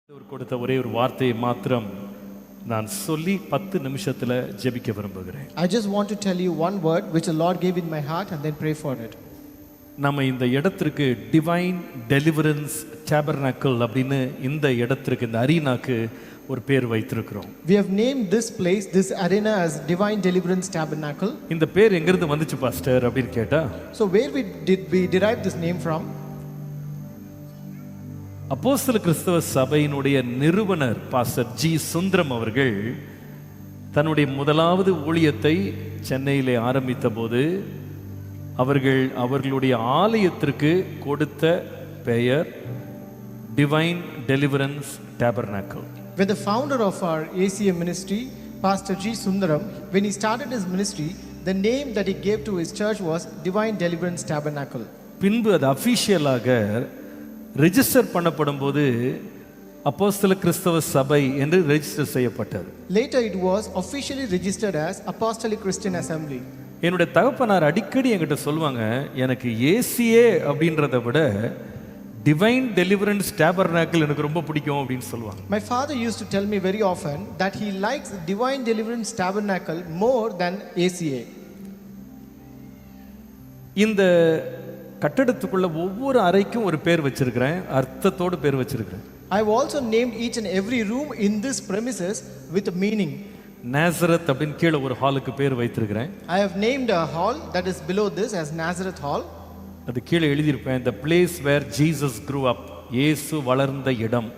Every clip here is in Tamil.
கொடுத்த ஒரே ஒரு வார்த்தையை மாத்திரம் நான் சொல்லி 10 நிமிஷத்துல ஜெபிக்க விரும்புகிறேன். I just want to tell you one word which the Lord gave in my heart and then pray for it. நம்ம இந்த இடத்திற்கு டிவைன் டெலிவரன்ஸ் டேபர்னாக்கிள் அப்படின்னு இந்த இடத்திற்கு இந்த அரீனாக்கு ஒரு பேர் வைத்திருக்கிறோம். We have named this place, this arena, as Divine Deliverance Tabernacle. இந்த பேர் எங்கிருந்து வந்துச்சு பாஸ்டர் அப்படின்னு கேட்டா, So where did we derive this name from? அப்போஸ்தல கிறிஸ்தவ சபையினுடைய நிறுவனர் பாஸ்டர் ஜி சுந்தரம் அவர்கள் தன்னுடைய முதலாவது ஊழியத்தை சென்னையிலே ஆரம்பித்த போது அவர்களுடைய ஆலயத்திற்கு கொடுத்த பெயர் divine deliverance tabernacle. When the founder of our ACM ministry, Pastor G. Sundaram, when he started his ministry, the name that he gave to his church was Divine Deliverance Tabernacle. பின்பு அது அஃபிஷியலாக ரெஜிஸ்டர் பண்ணப்படும் போது அப்போஸ்தல கிறிஸ்தவ சபை என்று ரெஜிஸ்டர் செய்யப்பட்டது. Later it was officially registered as Apostolic Christian Assembly. என்னுடைய தகப்பனார் அடிக்கடி என்கிட்ட சொல்லுவாங்க, எனக்கு ஏசிஏ அப்படின்றத விட டிவைன் டெலிவரன்ஸ் டேபர்னாக்கிள் எனக்கு ரொம்ப பிடிக்கும் அப்படின்னு சொல்லுவாங்க. My father used to tell me very often that he likes Divine Deliverance Tabernacle more than ACA. இந்த கட்டடத்துக்குள்ள ஒவ்வொரு அறைக்கும் ஒரு பேர் வச்சிருக்கிறேன், அர்த்தத்தோடு பேர் வச்சிருக்கிறேன். I have also named each and every room in this premises with a meaning. Nazareth அப்படின்னு கீழே ஒரு ஹாலுக்கு பேர் வைத்திருக்கிறேன். I have named a hall that is below this as Nazareth Hall. அது கீழே எழுதியிருப்பேன், the place where Jesus grew up, இயேசு வளர்ந்த இடம்.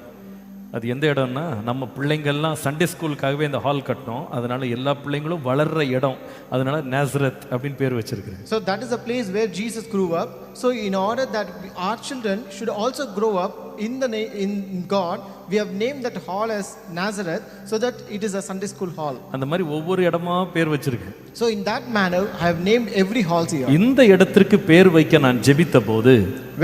அது எந்த இடம்னா, நம்ம பிள்ளைங்கள்லாம் சண்டே ஸ்கூலுக்காகவே இந்த ஹால் கட்டணும், அதனால எல்லா பிள்ளைங்களும் வளர்ற இடம், அதனால நாசரத் அப்படின்னு பேர் வச்சிருக்கிறேன். So that is a place where Jesus grew up. So in order that our children should also grow up in God, we have named that hall as Nazareth so that it is a Sunday school hall. அந்த மாதிரி ஒவ்வொரு இடமா பேர் வச்சிருக்கேன். So in that manner I have named every hall here. இந்த இடத்திற்கு பேர் வைக்க நான் ஜெபித்த போது,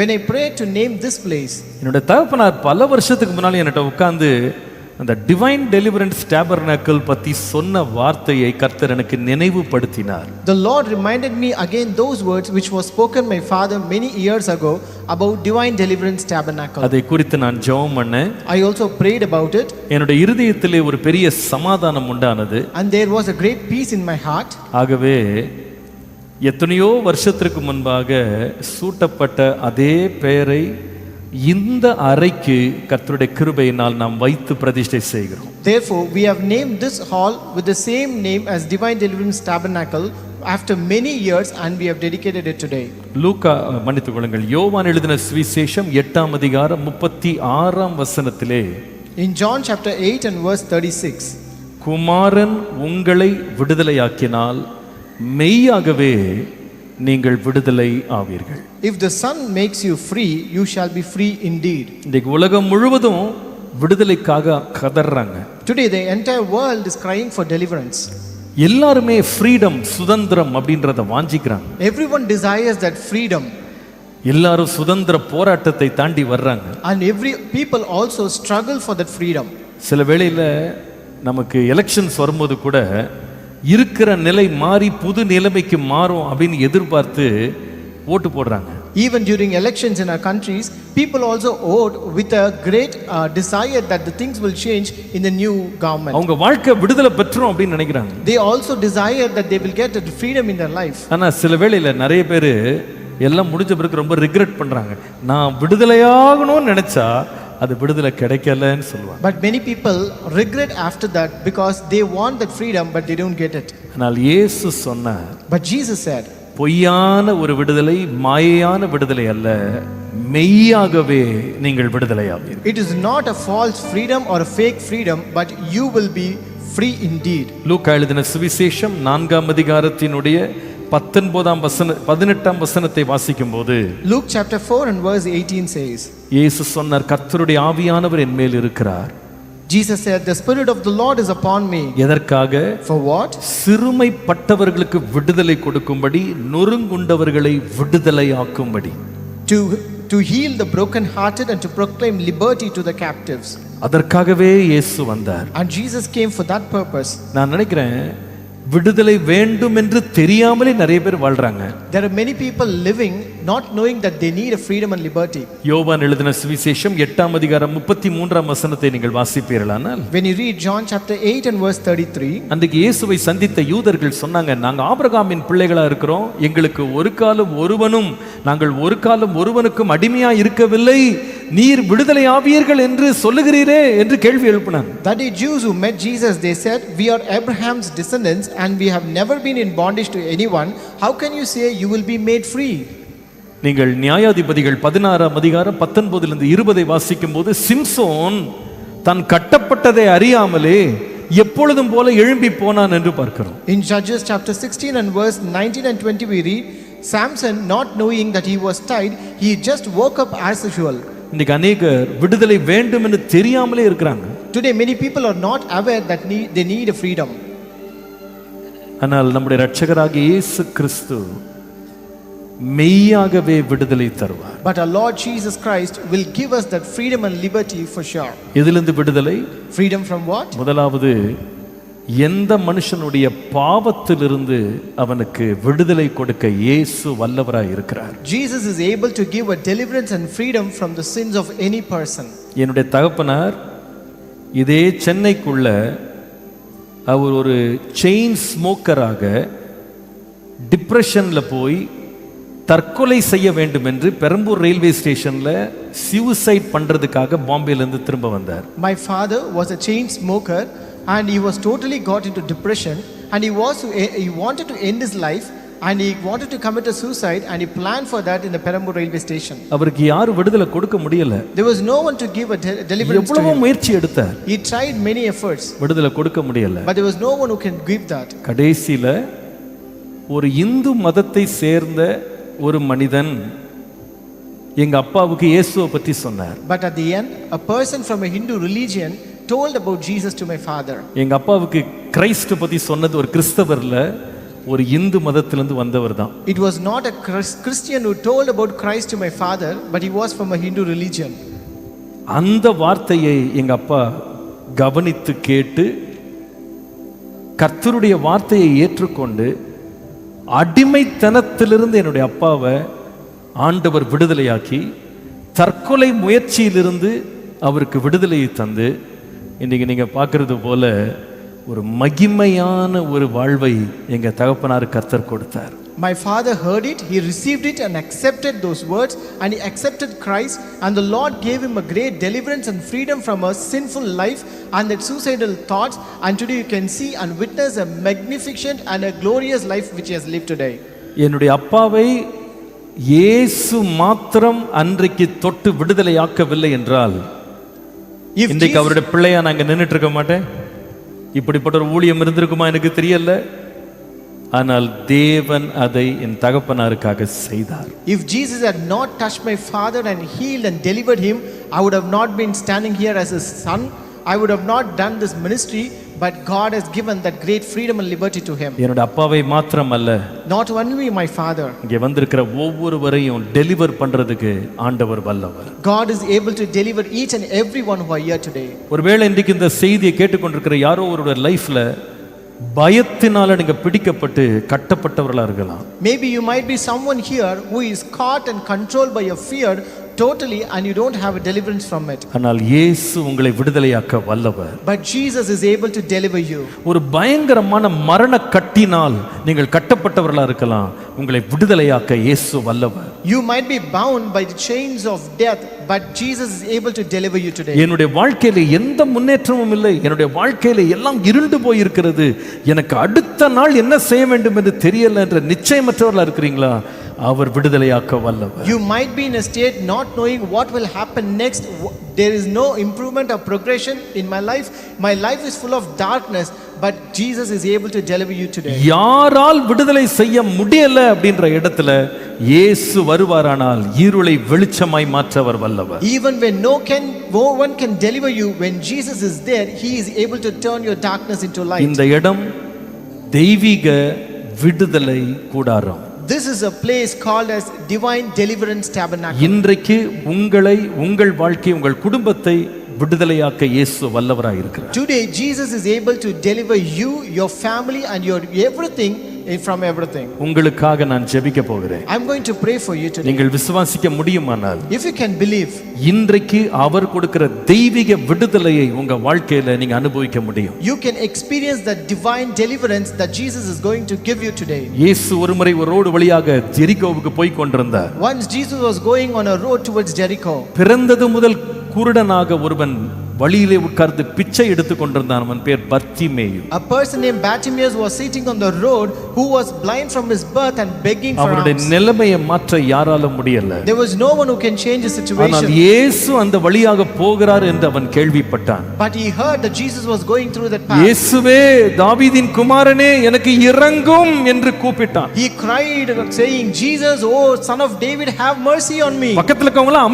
when I prayed to name this place, என்னோட தகப்பனார் பல வருஷத்துக்கு முன்னாடி என்கிட்ட உட்கார்ந்து அந்த டிவைன் டெலிவரன்ஸ் டேபர்னாக்கிள் பத்தி சொன்ன வார்த்தையை கர்த்தர் எனக்கு நினைவுபடுத்தினார். The Lord reminded me again those words which was spoken my father many years ago about Divine Deliverance Tabernacle. அதை குறித்து நான் ஜெபம் பண்ணேன். I also prayed about it. என்னோட இருதயத்திலே ஒரு பெரிய சமாதானம் உண்டானது. And there was a great peace in my heart. ஆகவே எத்தனையோ வருஷத்திற்கு முன்பாக சூட்டப்பட்ட அதே பெயரை இந்த அறைக்கு கர்த்தருடைய கிருபையினால் நாம் வைத்து பிரதிஷ்டை செய்கிறோம். Therefore we have named this hall with the same name as Divine Deliverance Tabernacle after many years, and we have dedicated it today. லூக்கா மன்னித்துக் கொள்ளுங்கள், யோவான் எழுதின சுவிசேஷம் 8ஆம் அதிகாரம் 36ஆம் வசனத்திலே, in John chapter 8 and verse 36, குமாரன் உங்களை விடுதலையாக்கினால் மெய்யாகவே நீங்கள் விடுதலை ஆவீர்கள். If the Son makes you free, you shall be free indeed. இன்னைக்கு உலகம் முழுவதும் விடுதலைக்காக கதறாங்க. Today the entire world is crying for deliverance. எல்லாருமே ஃப்ரீடம், சுதந்திரம் அப்படின்றத வாஞ்சிக்கிறாங்க. Everyone desires that freedom. எல்லாரும் சுதந்திர போராட்டத்தை தாண்டி வர்றாங்க. And every people also struggle for that freedom. சில வேளையில நமக்கு எலெக்ஷன்ஸ் வரும்போது கூட இருக்கிற நிலை மாறி புது நிலைமைக்கு மாறும் அப்படின்னு எதிர்பார்த்து ஓட்டு போடுறாங்க. Even during elections in our countries, people also vote with a great desire that the things will change in the new government. அவங்க வாழ்க்கை விடுதலை பெற்றோம் அப்படின்னு நினைக்கிறாங்க. They also desire that they will get the freedom in their life. ஆனா சில வேளையில நிறைய பேர் எல்லாம் முடிஞ்ச பிறகு ரொம்ப ரிக்ரெட் பண்றாங்க. நான் விடுதலையாகணும்னு நினைச்சா அது விடுதலை கிடைக்கலன்னு சொல்லுவாங்க. But many people regret after that because they want that freedom but they don't get it. ஆனால் இயேசு சொன்னார், But Jesus said, பொய்யான ஒரு விடுதலை, மாயையான விடுதலை அல்ல, மெய்யாகவே நீங்கள் விடுதலையாவீர்கள். it is not a false freedom or a fake freedom, but you will be free indeed. லூக்கா எழுதின சுவிசேஷம் 4ஆம் அதிகாரத்தினுடைய 18ஆம் வசனத்தை வாசிக்கும் போது, Luke chapter 4 and verse 18 says, இயேசு சொன்னார், கர்த்தருடைய ஆவியானவர் என் மேல் இருக்கிறார். Jesus said, the Spirit of the Lord is upon me. எதற்காக? For what? சிறுமைப்பட்டவர்களுக்கு விடுதலை கொடுக்கும்படி, நொறுங்குண்டவர்களை விடுதலையாக்கும்படி, to heal the brokenhearted and to proclaim liberty to the captives. அதற்காகவே இயேசு வந்தார். And Jesus came for that purpose. நான் நினைக்கிறேன் விடுதலை வேண்டும் என்று தெரியாமலே நிறைய பேர் வாழ்றாங்க. There are many people living not knowing that they need a freedom and liberty. யோவான் எழுதின சுவிசேஷம் 8ஆம் அதிகாரம் 33ஆம் வசனத்தை நீங்கள் வாசிப்பீர்களானால், When you read John chapter 8 and verse 33, அன்றைக்கு இயேசுவை சந்தித்த யூதர்கள் சொன்னாங்க, நாங்க ஆபிரகாமின் பிள்ளைகளா இருக்கிறோம், எங்களுக்கு நாங்கள் ஒரு காலம் ஒருவனுக்கும் அடிமையா இருக்கவில்லை, நீர் விடுதலை ஆவீர்கள் என்று சொல்லுகிறீரே என்று கேள்வி எழுப்பினாங்க. That the Jews who met Jesus, they said, we are Abraham's descendants and we have never been in bondage to anyone. How can you say you will be made free? நீங்கள் நியாயாதிபதிகள் 16ஆம் அதிகாரம் 19 20 வாசிக்கும் போது, சிம்சோன் தான் கட்டப்பட்டதை அறியாமலே எப்பொழுதும் போல எழும்பி போனான் என்று பார்க்கிறோம். In Judges chapter 16 and verse 19 and 20 we read, Samson, not knowing that he was tied, he just woke up as usual. இன்னைக்கு அநேகர் விடுதலை வேண்டும் என்று தெரியாமலே இருக்கிறாங்க. Today many people are not aware that they need a freedom. ஆனால் நம்முடைய இரட்சகராகிய இயேசு கிறிஸ்து மெய்யாகவே விடுதலை தருவார். But our Lord Jesus Christ will give us that freedom and liberty for sure. எதிலிருந்து விடுதலை? Freedom from what? முதலாவது, எந்த மனுஷனுடைய பாவத்திலிருந்து அவனுக்கு விடுதலை கொடுக்க இயேசு வல்லவராய் இருக்கிறார். Jesus is able to give a deliverance and freedom from the sins of any person. என்னுடைய தகப்பனார் இதே சென்னைக்குள்ள அவர் ஒரு செயின் ஸ்மோக்கராக டிப்ரெஷன்ல போய் தற்கொலை செய்ய வேண்டும் என்று பெரம்பூர் ரயில்வே ஸ்டேஷன்ல சூசைட் பண்றதுக்காக பாம்பேல இருந்து திரும்ப வந்தார். My father was a chain smoker and he was totally got into depression and he wanted to end his life and he wanted to commit a suicide and he planned for that in the Perambur railway station. அவருக்கு யார் விடுதலை கொடுக்க முடியல. There was no one to give a deliverance to him. எவ்வளவு முயற்சி எடுத்தார். He tried many efforts. விடுதலை கொடுக்க முடியல. But there was no one who can give that. கடைசில ஒரு இந்து மதத்தை சேர்ந்த ஒரு மனிதன் எங்க அப்பாவுக்கு இயேசுவை பற்றி சொன்னார். But at the end, a person from a Hindu religion told about Jesus to my father. எங்க அப்பாவுக்கு கிறிஸ்து பற்றி சொன்னது ஒரு கிறிஸ்தவர்ல, ஒரு இந்து மதத்திலிருந்து வந்தவர் தான். It was not a Christian who told about Christ to my father, but he was from a Hindu religion. அந்த வார்த்தையை எங்க அப்பா கவனித்து கேட்டு கர்த்தருடைய வார்த்தையை ஏற்றுக்கொண்டு அடிமைத்தனத்திலிருந்து என்னுடைய அப்பாவை ஆண்டவர் விடுதலையாக்கி தற்கொலை முயற்சியிலிருந்து அவருக்கு விடுதலையை தந்து இன்னைக்கு நீங்க பார்க்கறது போல ஒரு மகிமையான ஒரு வாழ்வை எங்க தகப்பனார் கர்த்தர் கொடுத்தார். My father heard it, he received it and accepted those words and he accepted Christ and the Lord gave him a great deliverance and freedom from a sinful life and that suicidal thoughts, and today you can see and witness a magnificent and a glorious life which he has lived today. என்னுடைய அப்பாவை இயேசு மாத்திரம் அன்றைக்கு தொட்டு விடுதலையாக்கவில்லை என்றால் இன்றைக்கு அவருடைய பிள்ளையா நாங்க நின்றுட்டு இருக்க மாட்டேன். இப்படிப்பட்ட ஒரு ஊழியம் இருந்திருக்குமா எனக்கு தெரியல. ஆனால் தேவன் அதை என் தகப்பனாருக்காக செய்தார். If Jesus had not touched my father and healed and delivered him, I would have not been standing here as his son. I would have not done this ministry, but God has given that great freedom and liberty to him. என்னோட அப்பாவை மாத்திரம் அல்ல, not only my father, இங்கே வந்திருக்கிற ஒவ்வொருவரையும் டெலிவர் பண்றதுக்கு ஆண்டவர் வல்லவர். God is able to deliver each and everyone who are here today. ஒருவேளை இன்றைக்கு இந்த செய்தியை கேட்டுக்கொண்டிருக்கிற யாரோ ஒருவருடைய லைஃப்ல பயத்தினால நீங்க பிடிக்கப்பட்டு கட்டப்பட்டவர்களா இருக்கலாம். Maybe you might be someone here who is caught and controlled by your fear totally and you don't have a deliverance from it. ஆனால் இயேசு உங்களை விடுதலையாக்க வல்லவர். But Jesus is able to deliver you. ஒரு பயங்கரமான மரண கட்டினால் நீங்கள் கட்டப்பட்டவர்களா இருக்கலாம், உங்களை விடுதலையாக்க இயேசு வல்லவர். You might be bound by the chains of death, but Jesus is able to deliver you today. என்னுடைய வாழ்க்கையில எந்த முன்னேற்றமும் இல்லை, என்னுடைய வாழ்க்கையில எல்லாம் இருண்டு போய் இருக்கிறது, எனக்கு அடுத்த நாள் என்ன செய்ய வேண்டும் என்று தெரியல என்ற நிச்சயமற்றவர்களா இருக்கிறீங்களா? அவர் விடுதலையாக்க வல்லவர். You might be in a state not knowing what will happen next. There is no improvement or progression in my life. My life is full of darkness, but Jesus is able to deliver you today. யாரால் விடுதலை செய்ய முடியல அப்படின்ற இடத்துல இயேசு வருவாரானால் இருளை வெளிச்சமாய் மாற்றவர் வல்லவர். Even when no one can deliver you, when Jesus is there, he is able to turn your darkness into light. இந்த இடம் தெய்வீக விடுதலை கூடாரம். This is a place called as Divine Deliverance Tabernacle. இன்றைக்கு உங்களை, உங்கள் வாழ்க்கை, உங்கள் குடும்பத்தை விடுதலையாக்க இயேசு வல்லவராய் இருக்கிறார். Today Jesus is able to deliver you, your family and your everything from everything. உங்களுக்காக நான் ஜெபிக்க போகிறேன். I'm going to pray for you today. நீங்கள் விசுவாசிக்க முடியுமானால் If you can believe, இன்றைக்கு அவர் கொடுக்கிற தெய்வீக விடுதலையை உங்க வாழ்க்கையில நீங்க அனுபவிக்க முடியும். you can experience the divine deliverance that Jesus is going to give you today. இயேசு ஒருமுறை ஒரு ரோடு வழியாக ஜெரிகோவுக்கு போய் கொண்டிருந்தார். Once Jesus was going on a road towards Jericho. பிறந்தது முதல் குருடனாக ஒருவன் வழியிலே உட்கார்ந்து பிச்சை எடுத்துக் கொண்டிருந்தான். அவன் பேர் Bartimaeus. A person named Bartimaeus was sitting on the road who was blind from his birth and begging for அவருடைய alms. நிலைமையை மாற்ற யாராலும் முடியல. There was no one who can change his ஆனால் situation. இயேசு அந்த வழியாக போகிறார் என்று அவன் கேள்விப்பட்டான். But he heard that Jesus was going through that path. இயேசுவே தாவீதின் குமாரனே எனக்கு இரங்கும் என்று கூப்பிட்டான். He cried saying, Jesus, oh son of David, have mercy on me. பக்கத்துல இருக்கவங்க எல்லாம்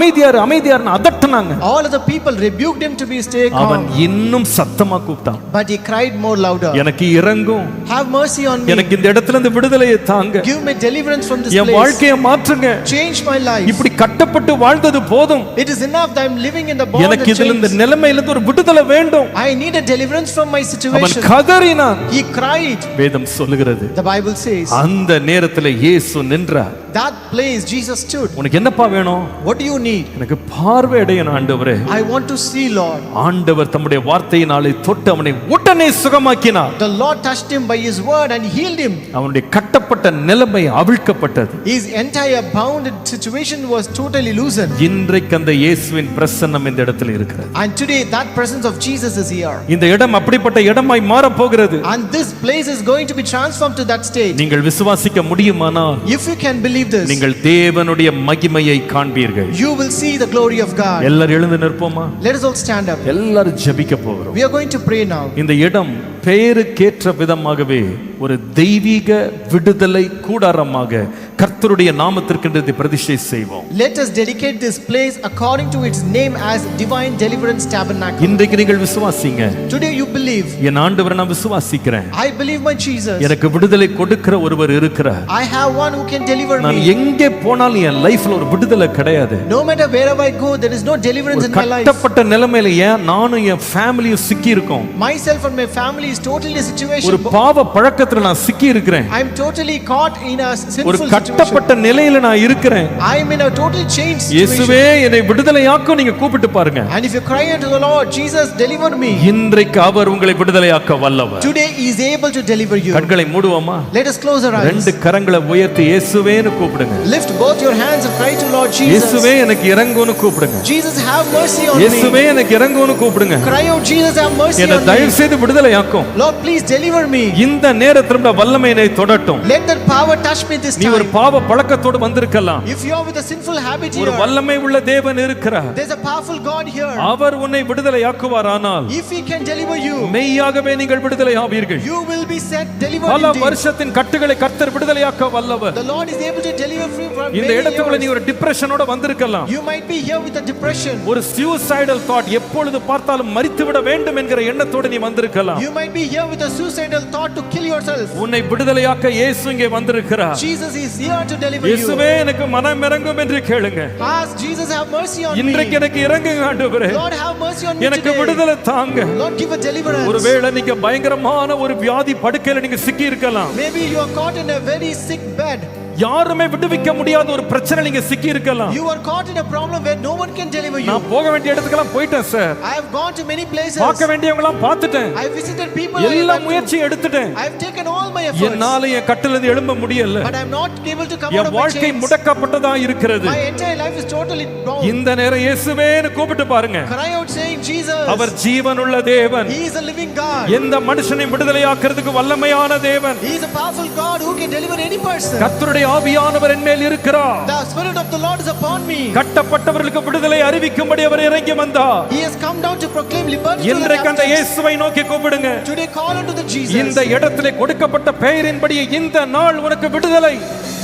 அமைதியார் அதட்டனாங்க. All of the people rebuked him to be stay அவன் calm. இன்னும் சத்தமா கூப்பிட்டான். But he cried more louder. எனக்கு இரங்கும். Have mercy on me. எனக்கு இந்த இடத்துல இருந்து விடுதலையை தாங்க. Give me deliverance from this N place. வாழ்க்கையை மாற்றுங்க. Change my life. இப்படி கட்டப்பட்டு வாழ்ந்தது போதும். It is enough that I'm living in the bond எனக்கு and இதில் இந்த chains. நிலைமையில இருந்து ஒரு விடுதலை வேண்டும். I need a deliverance from my அவன் situation. கதறினான். He cried. வேதம் சொல்லுகிறது The Bible says, அந்த நேரத்தில் இயேசு நின்றார். that place Jesus stood. உனக்கு என்னப்பா வேணும்? What do you need? எனக்கு பார்வை அடையணும் ஆண்டவரே. I want to see, Lord. ஆண்டவர் தம்முடைய வார்த்தையினாலே தொட்டு அவனை உடனே சுகமாக்கினார். The Lord touched him by his word and healed him. அவனுடைய கட்டப்பட்ட நிலைமை அவிழ்க்கப்பட்டது. His entire bounded situation was totally loosened. இன்றைக்கு அந்த இயேசுவின் பிரசன்னம் இந்த இடத்தில் இருக்கிறது. And today that presence of Jesus is here. இந்த இடம் அப்படிப்பட்ட இடமாய் மாறப் போகிறது. And this place is going to be transformed to that state. நீங்கள் விசுவாசிக்க முடியுமானால் If you can believe this, நீங்கள் தேவனுடைய மகிமையை காண்பீர்கள். you will see the glory of God. எல்லாரும் எழுந்து நிற்போமா? Let us all stand up. எல்லாரும் ஜெபிக்க போகிறோம். We are going to pray now. இந்த இடம் பெயருக்கேற்ற விதமாகவே ஒரு தெய்வீக விடுதலை கூடாரமாக கர்த்தருடைய நாமத்திற்கு இதை பிரதிஷ்டை செய்வோம். Let us dedicate this place according to its name as Divine Deliverance Tabernacle. இன்றைக்கு நீங்கள் விசுவாசிங்க. Today you believe. என் ஆண்டவரை நான் விசுவாசிக்கிறேன். I believe my Jesus. எனக்கு விடுதலை கொடுக்கிற ஒருவர் இருக்கிறார். I have one who can deliver நான் me. எங்கே போனாலும் என் லைஃப்ல ஒரு விடுதலை கிடையாது. No matter wherever I go, there is no deliverance in my life. கட்டப்பட்ட நிலைமையில ஏன் நானும் என் ஃபேமிலியும் சிக்கி இருக்கோம். Myself and my family is totally in a situation. ஒரு பாவ பழக்கத்துல நான் சிக்கி இருக்கிறேன். I am totally caught in a sinful ஒரு situation. கட்டப்பட்ட நிலையில நான் இருக்கிறேன். I am in a total changed இயேசுவே situation. என்னை விடுதலையாக்கும் நீங்க கூப்பிட்டு பாருங்க. And if you cry unto the Lord, Jesus, deliver me. இன்றைக்கு அவர் உங்களை விடுதலையாக்க வல்லவர். Today he is able to deliver you. கண்களை மூடுவோமா? Let us close our eyes. ரெண்டு கரங்களை உயர்த்தி இயேசுவேன்னு கூப்பிடுங்க. Lift both your hands and cry to Lord Jesus. இயேசுவே எனக்கு இரங்குன்னு கூப்பிடுங்க. Jesus, have mercy on me. இயேசுவே எனக்கு இரங்குன்னு கூப்பிடுங்க. Cry out, Jesus, have mercy என்னை on தயவு me. செய்து விடுதலையாக்கும். Lord, please deliver me. இந்த நேரத்துல வல்லமை என்னை தொடட்டும். Let that power touch me this நீ ஒரு time. பாவ பழக்கத்தோடு வந்திருக்கலாம். If you are with a sinful habit ஒரு here, வல்லமை உள்ள தேவன் இருக்கிறார். there's a powerful God here. அவர் உன்னை விடுதலையாக்குவாரானால் If he can deliver you, மெய்யாகவே நீங்கள் விடுதலை ஆவீர்கள். you will be set delivered பல indeed. வருஷத்தின் கட்டுகளை கர்த்தர் விடுதலையாக்க வல்லவர். The Lord is able to deliver free from இந்த many இடத்துக்குள்ள நீ years. ஒரு டிப்ரஷனோட வந்திருக்கலாம். You might be here with a depression. ஒரு suicidal thought, எப்பொழுது பார்த்தாலும் மரித்து விட வேண்டும் என்கிற எண்ணத்தோடு நீ வந்திருக்கலாம். You might be here with a suicidal thought to kill yourself. உன்னை விடுதலையாக்க இயேசு இங்கே வந்திருக்கிறார். Jesus is here to deliver you. இயேசுவே எனக்கு மனம் இறங்கும் என்று கேளுங்க. Ask Jesus, have mercy on me. இன்றைக்கு எனக்கு இறங்குங்க ஆண்டவரே. Lord, have mercy on me எனக்கு today. விடுதலை தாங்க. Lord, give a deliverance. ஒருவேளை நீங்க பயங்கரமான ஒரு வியாதி படுக்கையில நீங்க சிக்கி இருக்கலாம். Maybe you are caught in a very sick bed. யாருமே விடுவிக்க முடியாத ஒரு பிரச்சனை நீங்க சிக்கி இருக்கலாம். You are caught in a problem where no one can deliver you. நான் போக வேண்டிய இடத்துக்கெல்லாம் போயிட்டேன் sir. I have gone to many places. பார்க்க வேண்டியவங்க எல்லாம் பார்த்துட்டேன். I have visited people. எல்லா முயற்சியும் எடுத்துட்டேன். I have taken all my efforts. என்னால என் கட்டிலிருந்து எழும்ப முடியல. But I am not able to come out N of my வாழ்க்கை chains. முடக்கப்பட்டதா இருக்கிறது. My entire life is totally bound. இந்த நேரம் இயேசுவேன்னு கூப்பிட்டு பாருங்க. Cry out saying, Jesus. அவர் ஜீவனுள்ள தேவன். He is a living God. எந்த மனுஷனை விடுதலையாக்குறதுக்கு வல்லமையான தேவன். He is a powerful God who can deliver any person. கர்த்தருடைய ஆவியானவர் என் மேல் இருக்கிறார். The spirit of the Lord is upon me. கட்டப்பட்டவர்களுக்கு விடுதலை அறிவிக்கும்படி அவர் இறங்கி வந்தார். He has come down to proclaim liberty to the இன்றைக்கு அந்த captives. இயேசுவை நோக்கி கூப்பிடுங்க. Today call unto the Jesus. இந்த இடத்திலே கொடுக்கப்பட்ட பெயரின்படி இந்த நாள் உனக்கு விடுதலை.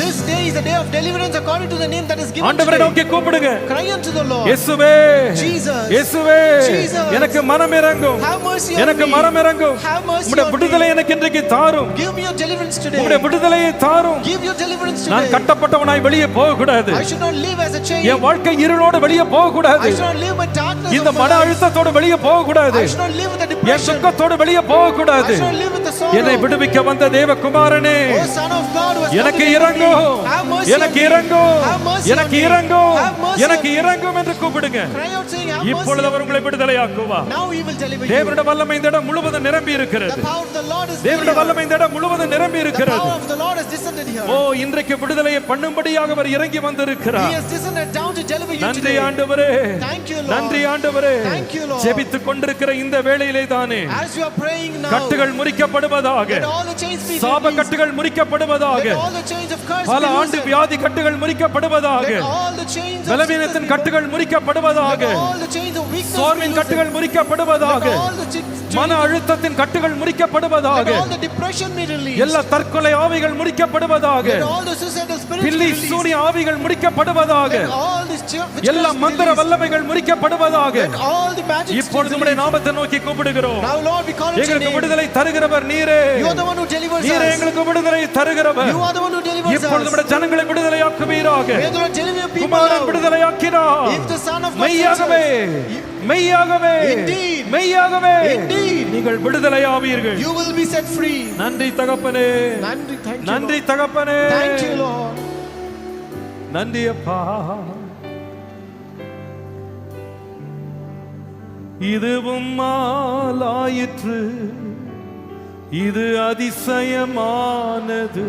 This day is a day of deliverance according to the name that is given ஆண்டவரை today. நோக்கி கூப்பிடுங்க. Cry unto the Lord. இயேசுவே, Jesus. இயேசுவே, Jesus. எனக்கு மனம் இறங்கும். Have mercy on எனக்கு me. மனம் இறங்கும். Have mercy உம்முடைய on விடுதலை me. எனக்கு இன்றைக்கு தாரும். Give me your deliverance today. உம்முடைய விடுதலையை தாரும். Give your deliverance நான் today. கட்டப்பட்டவனாய் வெளியே போக கூடாது. I should not live as a chain. என் வாழ்க்கை இருளோடு வெளியே போக கூடாது. I should not live with darkness இந்த of my மன life. அழுத்தத்தோடு வெளியே போக கூடாது. I should not live with the N depression. துக்கத்தோடு வெளியே போக I கூடாது. should not live with the sorrow. என்னை விடுவிக்க வந்த தேவகுமாரனே, O Son of God who has come எனக்கு to deliver me, இறங்கும், have mercy on எனக்கு me. இறங்கும், Have mercy on எனக்கு me. இறங்கும், Have mercy on எனக்கு me. இறங்கும் என்று கூப்பிடுங்க. Cry out saying, have இப்பொழுது mercy. அவர் உங்களை விடுதலையாக்குவார். Now he will deliver you. தேவனுடைய வல்லமை இந்த இடம் முழுவதும் நிரம்பி The இருக்கிறது. power of the Lord is தேவனுடைய here. வல்லமை இந்த இடம் முழுவதும் நிரம்பி The இருக்கிறது. power of the Lord has descended here. ஓ, இன்றைக்கு விடுதலையை பண்ணும்படியாக அவர் இறங்கி He வந்திருக்கிறார். has descended down to deliver you நன்றி today. ஆண்டவரே, Thank you, Lord. நன்றி ஆண்டவரே. Thank you, Lord. ஜெபித்துக் கொண்டிருக்கிற இந்த வேளையிலே தானே As you are praying now, கட்டுகள் முறிக்கப்படுவதாக, let all the chains be சாப released. கட்டுகள் முறிக்கப்படுவதாக, Let all the chains of curse பல be ஆண்டு loosened. வியாதி கட்டுகள் முறிக்கப்படுவதாக, Let all the chains of பலவீனத்தின் sickness be கட்டுகள் broken. முறிக்கப்படுவதாக, Let all the chains of weakness be சோர்வின் loosened. கட்டுகள் முறிக்கப்படுவதாக, Let all the chains மன அழுத்தத்தின் கட்டுகள் முறிக்கப்படுவதாக, let all the depression be released. எல்லா தற்கொலை ஆவிகள் முறிக்கப்படுவதாக, Let all the suicidal spirits be Billy released. சூனி ஆவிகள் முறிக்கப்படுவதாக, Let all these எல்லா witchcrafts be மந்திர released. வல்லமைகள் முறிக்கப்படுவதாக. Let all the magic இப்பொழுது உம்முடைய நாமத்தை நோக்கி கூப்பிடுகிறோம். Now Lord, we call out your எங்களுக்கு name. விடுதலை தருகிறவர் நீரே. You are the one who delivers நீரே us. எங்களுக்கு விடுதலை தருகிறவர். You are the one who delivers இப்பொழுது us. நம்முடைய ஜனங்களை விடுதலையாக்குவீராக. May the Lord deliver your people Kumaran now. விடுதலையாக்கினார். If the Son of God மெய்யாகவே, sets us, மெய்யாகவே, Indeed. மெய்யாகவே Indeed. நீங்கள் விடுதலையாவீர்கள். you will be set free. நன்றி தகப்பனே, Nandri, thank you, நன்றி Lord. தகப்பனே, Thank you, Lord. நன்றி அப்பா. இதுவும் மாலாயிற்று, இது அதிசயமானது.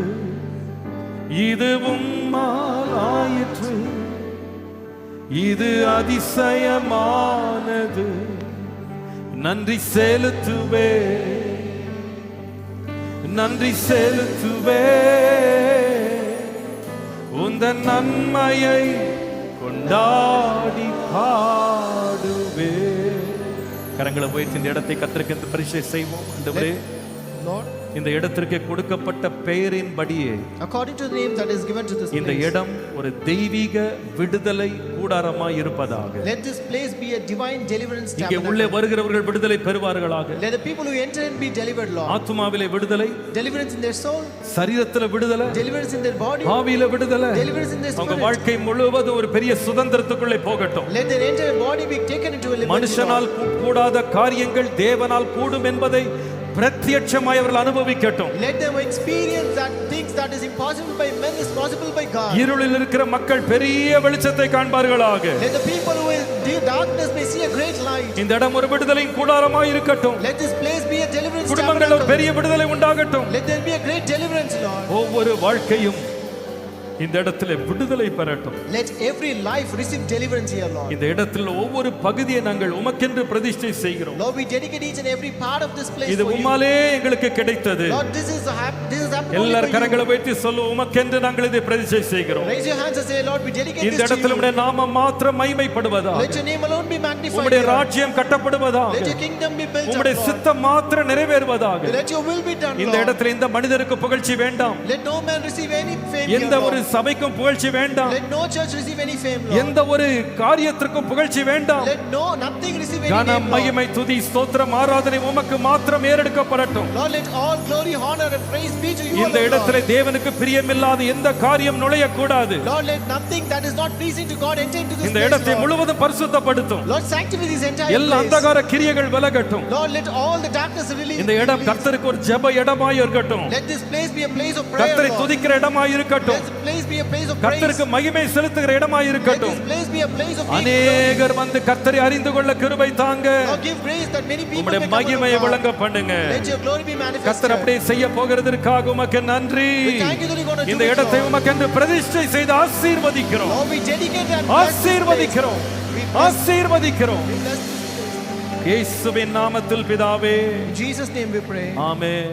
இதுவும் மாலாயிற்று, இது அதிசயமானது. நன்றி செலுத்துவே, நன்றி செலுத்துவே, உந்தன் நன்மையை கொண்டாடி பாடுவே. கரங்களை உயர்த்தி இந்த இடத்தை கர்த்தருக்கு இந்த பரிசை செய்வோம். ஆண்டவரே, Lord, இந்த இடத்திற்கு கொடுக்கப்பட்ட பெயரின்படியே according to the name that is given to this இந்த place, இடம் ஒரு தெய்வீக விடுதலை கூடாரமாய் இருப்பதாக. let this place be a divine deliverance இங்கே உள்ளே tabernacle. வருகிறவர்கள் விடுதலை பெறுவார்களாக. Let the people who enter in be delivered, Lord. ஆத்துமாவிலே விடுதலை, Deliverance in their soul, சரீரத்துல விடுதலை, deliverance in their body, ஆவியில விடுதலை. deliverance in their அவங்க spirit. வாழ்க்கை முழுவதும் ஒரு பெரிய சுதந்திரத்துக்குள்ளே போகட்டும். Let their entire body be taken into a liberty, Lord. மனுஷனால் கூடாத காரியங்கள் தேவனால் கூடும் என்பதை பிரத்யட்சமாய் அவர்கள் அனுபவிக்கட்டும். Let them experience that things that is impossible by men is possible by God. இருளில் இருக்கிற மக்கள் பெரிய வெளிச்சத்தை காண்பார்களாக. Let the people who in darkness may see a great light. இந்த இடம் ஒரு விடுதலையின் கூடாரமாய் இருக்கட்டும். Let this place be a deliverance குடும்பங்களில் ஒரு tabernacle. பெரிய விடுதலை உண்டாகட்டும். Let there be a great deliverance, Lord. ஒவ்வொரு வாழ்க்கையும் இந்த இடத்துல விடுதலை பெறட்டும். Let every life receive deliverance here, Lord. இந்த இடத்துல ஒவ்வொரு பகுதியை நாங்கள் உமக்கென்று பிரதிஷ்டை செய்கிறோம். Lord, we dedicate each and every part of this place இது for you. உம்மாலே எங்களுக்கு கிடைத்தது. Lord, this is happened எல்லார் only for கரங்களை you. வைத்து சொல்லுவோம், உமக்கென்று நாங்கள் இதை பிரதிஷ்டை செய்கிறோம். Raise your hands and say, Lord, we dedicate இந்த this to இடத்துல you. உம்முடைய நாமம் மாத்திரம் மகிமைப்படுவதாக. Let your name alone be magnified உம்முடைய here. ராஜ்யம் கட்டப்படுவதாக. Let your kingdom be built up, உம்முடைய Lord. சித்தம் மாத்திரம் நிறைவேறுவதாக. Let your will be done, இந்த Lord. இடத்துல இந்த மனிதருக்கு புகழ்ச்சி வேண்டாம். Let no man receive any fame எந்த here, ஒரு Lord. சபைக்கும் புகழ்ச்சி வேண்டாம். Let no church receive any fame, Lord. எந்த ஒரு காரியத்திற்கும் புகழ்ச்சி வேண்டாம். Let nothing receive any கனம், name, Lord. மகிமை, துதி, ஸ்தோத்திரம், ஆராதனை உமக்கு மாத்திரம் ஏறெடுக்கப்படட்டும். Lord, let all glory, honor and praise be to you இந்த alone, இடத்துல Lord. தேவனுக்கு பிரியமில்லாத எந்த காரியம் நுழையக்கூடாது. Lord, let nothing that is not pleasing to God enter into this இந்த place, இடத்தை Lord. முழுவதும் பரிசுத்தப்படுத்தும். Lord, sanctify this entire எல்லா place. அந்தகார கிரியைகள் விலகட்டும். Lord, let all the darkness release. இந்த இடம் கர்த்தருக்கு ஒரு ஜெப இடமாய் இருக்கட்டும். Let this place be a place of prayer, கர்த்தரை Lord. துதிக்கிற இடமாய் இருக்கட்டும். Let this place be a place of praise. கர்த்தருக்கு மகிமை செலுத்துகிற இடமாய் Let இருக்கட்டும். this place be a place of அநேகர் வந்து கர்த்தரை அறிந்து கொள்ள கிருபை தாங்க. Lord, give grace that many people உம்முடைய may come to மகிமையை God. விளங்க பண்ணுங்க. Let your glory be manifested. கர்த்தர் அப்படியே செய்ய போகிறதற்காக உமக்கு நன்றி. We thank you that you're going to do இந்த it, இடத்தை Lord. உமக்கென்று பிரதிஷ்டை செய்து ஆசீர்வதிக்கிறோம். Lord, we dedicate and bless this ஆசீர்வதிக்கிறோம். place. We bless ஆசீர்வதிக்கிறோம். this place. இயேசுவின் நாமத்தில் பிதாவே. In Jesus' name we pray. Amen.